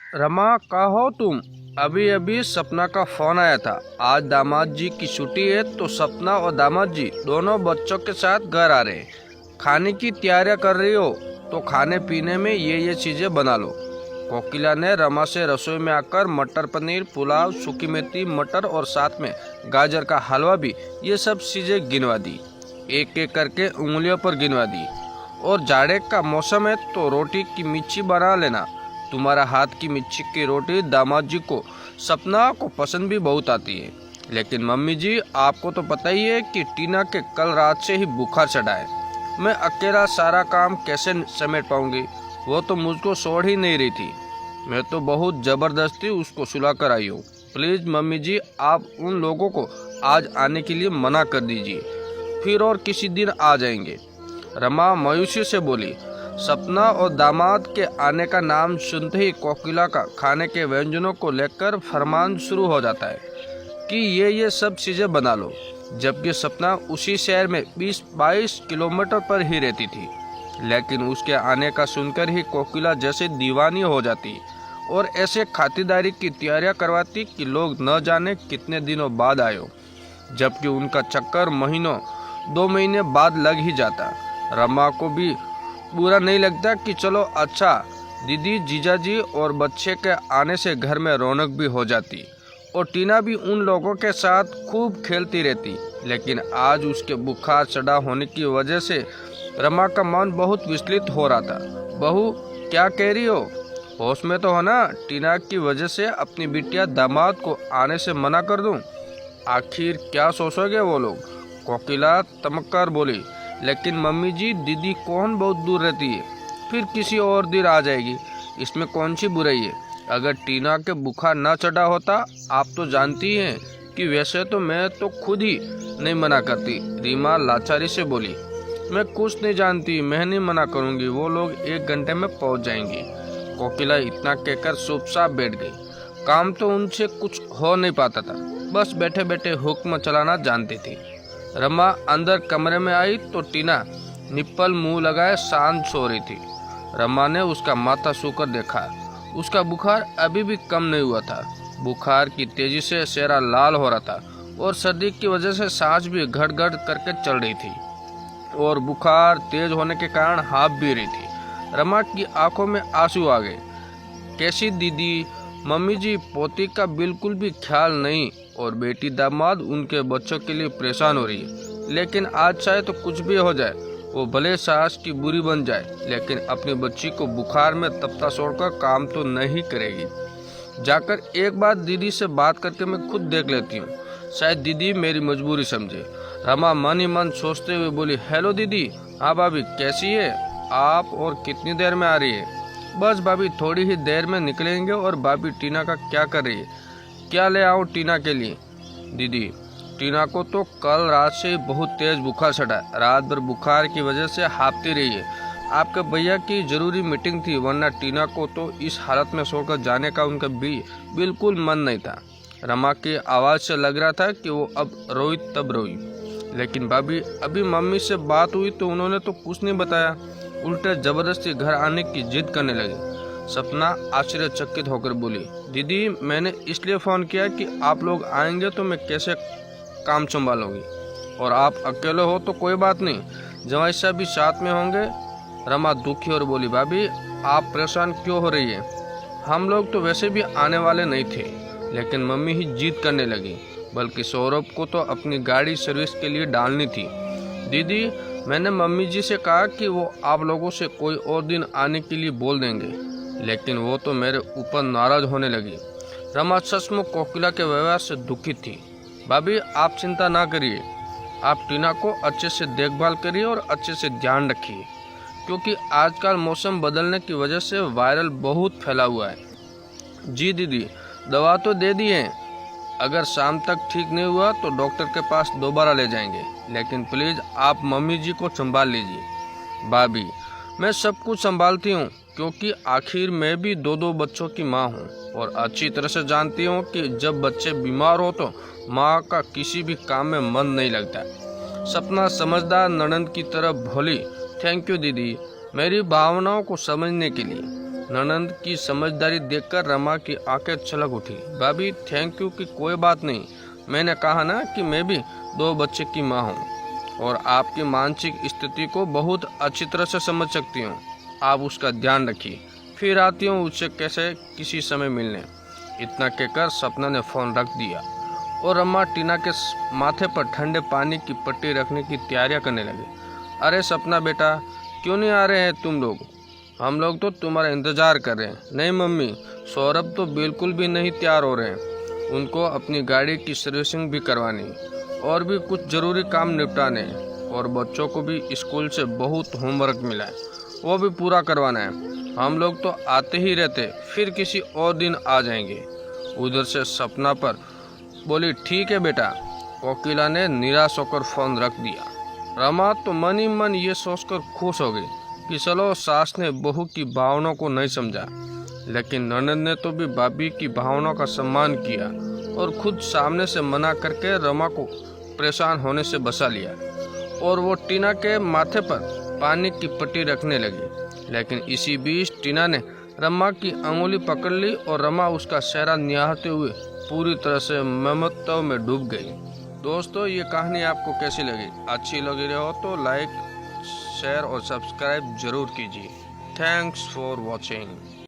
रमा, कहाँ हो तुम? अभी अभी सपना का फोन आया था। आज दामाद जी की छुट्टी है तो सपना और दामाद जी दोनों बच्चों के साथ घर आ रहे हैं। खाने की तैयारियां कर रही हो तो खाने पीने में ये चीजें बना लो। कोकिला ने रमा से रसोई में आकर मटर पनीर, पुलाव, सूखी मेथी, मटर और साथ में गाजर का हलवा भी ये सब चीजें गिनवा दी। एक एक करके उंगलियों पर गिनवा दी। और जाड़े का मौसम है तो रोटी की मिर्ची बना लेना। तुम्हारा हाथ की मिर्ची की रोटी दामाद जी को, सपना को पसंद भी बहुत आती है। लेकिन मम्मी जी, आपको तो पता ही है कि टीना के कल रात से ही बुखार चढ़ा है। मैं अकेला सारा काम कैसे समेट पाऊंगी? वो तो मुझको छोड़ ही नहीं रही थी। मैं तो बहुत जबरदस्ती उसको सुला कर आई हूँ। प्लीज मम्मी जी, आप उन लोगों को आज आने के लिए मना कर दीजिए, फिर और किसी दिन आ जाएंगे। रमा मायूसी से बोली। सपना और दामाद के आने का नाम सुनते ही कोकिला का खाने के व्यंजनों को लेकर फरमान शुरू हो जाता है कि ये सब चीजें बना लो। जबकि सपना उसी शहर में 20-22 किलोमीटर पर ही रहती थी। लेकिन उसके आने का सुनकर ही कोकिला जैसे दीवानी हो जाती और ऐसे खातिरदारी की तैयारियां करवाती कि लोग न जाने कितने दिनों बाद आए हो। जबकि उनका चक्कर महीनों 2 महीने बाद लग ही जाता। रमा को भी बुरा नहीं लगता कि चलो अच्छा, दीदी, जीजाजी और बच्चे के आने से घर में रौनक भी हो जाती और टीना भी उन लोगों के साथ खूब खेलती रहती। लेकिन आज उसके बुखार चढ़ा होने की वजह से रमा का मन बहुत विचलित हो रहा था। बहू, क्या कह रही हो? होश में तो हो ना? टीना की वजह से अपनी बिटिया दामाद को आने से मना कर दूं? आखिर क्या सोचोगे वो लोग? कोकिला तमक्कर बोली। लेकिन मम्मी जी, दीदी कौन बहुत दूर रहती है, फिर किसी और दिन आ जाएगी, इसमें कौन सी बुराई है? अगर टीना के बुखार ना चढ़ा होता, आप तो जानती हैं कि वैसे तो मैं तो खुद ही नहीं मना करती। रीमा लाचारी से बोली। मैं कुछ नहीं जानती, मैं नहीं मना करूंगी, वो लोग 1 घंटे में पहुंच जाएंगे। कोकिला इतना कहकर चुपचाप बैठ गई। काम तो उनसे कुछ हो नहीं पाता था, बस बैठे बैठे हुक्म चलाना जानती थी। रमा अंदर कमरे में आई तो टीना निप्पल मुंह लगाए शांत सो रही थी। रमा ने उसका माथा छूकर देखा। उसका बुखार अभी भी कम नहीं हुआ था। बुखार की तेजी से चेहरा लाल हो रहा था और सर्दी की वजह से सांस भी घट घट करके चल रही थी और बुखार तेज होने के कारण हाँफ भी रही थी। रमा की आंखों में आंसू आ गए। कैसी दीदी? मम्मी जी, पोती का बिल्कुल भी ख्याल नहीं और बेटी दामाद उनके बच्चों के लिए परेशान हो रही है। लेकिन आज चाहे तो कुछ भी हो जाए, वो भले सास की बुरी बन जाए, लेकिन अपनी बच्ची को बुखार में तपता छोड़कर काम तो नहीं करेगी। जाकर एक बार दीदी से बात करके मैं खुद देख लेती हूँ, शायद दीदी मेरी मजबूरी समझे। रमा मन ही मन सोचते हुए बोली। हेलो दीदी। हाँ भाभी, कैसी है आप और कितनी देर में आ रही है? बस भाभी, थोड़ी ही देर में निकलेंगे। और भाभी, टीना का क्या कर रही है? क्या ले आओ टीना के लिए? दीदी, टीना को तो कल रात से बहुत तेज बुखार चढ़ा है। रात भर बुखार की वजह से हांफती रही है। आपके भैया की जरूरी मीटिंग थी, वरना टीना को तो इस हालत में छोड़कर जाने का उनका भी बिल्कुल मन नहीं था। रमा की आवाज से लग रहा था कि वो अब रोई तब रोई। लेकिन भाभी, अभी मम्मी से बात हुई तो उन्होंने तो कुछ नहीं बताया, उल्टे जबरदस्ती घर आने की जिद करने लगे। सपना आश्चर्यचकित होकर बोली। दीदी, मैंने इसलिए फोन किया कि आप लोग आएंगे तो मैं कैसे काम संभालूंगी, और आप अकेले हो तो कोई बात नहीं, जवाई साहब भी साथ में होंगे। रमा दुखी और बोली। भाभी, आप परेशान क्यों हो रही है? हम लोग तो वैसे भी आने वाले नहीं थे, लेकिन मम्मी ही जिद करने लगी। बल्कि सौरभ को तो अपनी गाड़ी सर्विस के लिए डालनी थी। दीदी, मैंने मम्मी जी से कहा कि वो आप लोगों से कोई और दिन आने के लिए बोल देंगे, लेकिन वो तो मेरे ऊपर नाराज होने लगी। रमा सचमुच कोकिला के व्यवहार से दुखी थी। भाभी, आप चिंता ना करिए, आप टीना को अच्छे से देखभाल करिए और अच्छे से ध्यान रखिए, क्योंकि आजकल मौसम बदलने की वजह से वायरल बहुत फैला हुआ है। जी दीदी, दवा तो दे दी है, अगर शाम तक ठीक नहीं हुआ तो डॉक्टर के पास दोबारा ले जाएंगे, लेकिन प्लीज आप मम्मी जी को संभाल लीजिए। भाभी, मैं सब कुछ संभालती हूँ, क्योंकि आखिर मैं भी 2 बच्चों की माँ हूँ और अच्छी तरह से जानती हूँ कि जब बच्चे बीमार हो तो माँ का किसी भी काम में मन नहीं लगता। सपना समझदार ननद की तरह बोली। थैंक यू दीदी, मेरी भावनाओं को समझने के लिए। ननंद की समझदारी देखकर रमा की आंखें छलक उठी। भाभी थैंक यू की कोई बात नहीं, मैंने कहा ना कि मैं भी 2 बच्चे की माँ हूँ और आपकी मानसिक स्थिति को बहुत अच्छी तरह से समझ सकती हूँ। आप उसका ध्यान रखिए, फिर आती हूँ उससे कैसे किसी समय मिलने। इतना कहकर सपना ने फोन रख दिया और रमा टीना के माथे पर ठंडे पानी की पट्टी रखने की तैयारियां करने लगी। अरे सपना बेटा, क्यों नहीं आ रहे हैं तुम लोग? हम लोग तो तुम्हारा इंतजार कर रहे हैं। नहीं मम्मी, सौरभ तो बिल्कुल भी नहीं तैयार हो रहे हैं। उनको अपनी गाड़ी की सर्विसिंग भी करवानी और भी कुछ जरूरी काम निपटाने और बच्चों को भी स्कूल से बहुत होमवर्क मिला है, वो भी पूरा करवाना है। हम लोग तो आते ही रहते, फिर किसी और दिन आ जाएंगे। उधर से सपना पर बोली ठीक है बेटा। कोकिला ने निराश होकर फोन रख दिया। रमा तो मन ही मन ये सोचकर खुश हो गई कि चलो सास ने बहू की भावनाओं को नहीं समझा, लेकिन ननद ने तो भी भाभी की भावनाओं का सम्मान किया और खुद सामने से मना करके रमा को परेशान होने से बचा लिया और वो टीना के माथे पर पानी की पट्टी रखने लगी। लेकिन इसी बीच टीना ने रमा की अंगुली पकड़ ली और रमा उसका चेहरा निहारते हुए पूरी तरह से ममत्व में डूब गई। दोस्तों, ये कहानी आपको कैसी लगी? अच्छी लगी हो तो लाइक, शेयर और सब्सक्राइब जरूर कीजिए। Thanks for watching.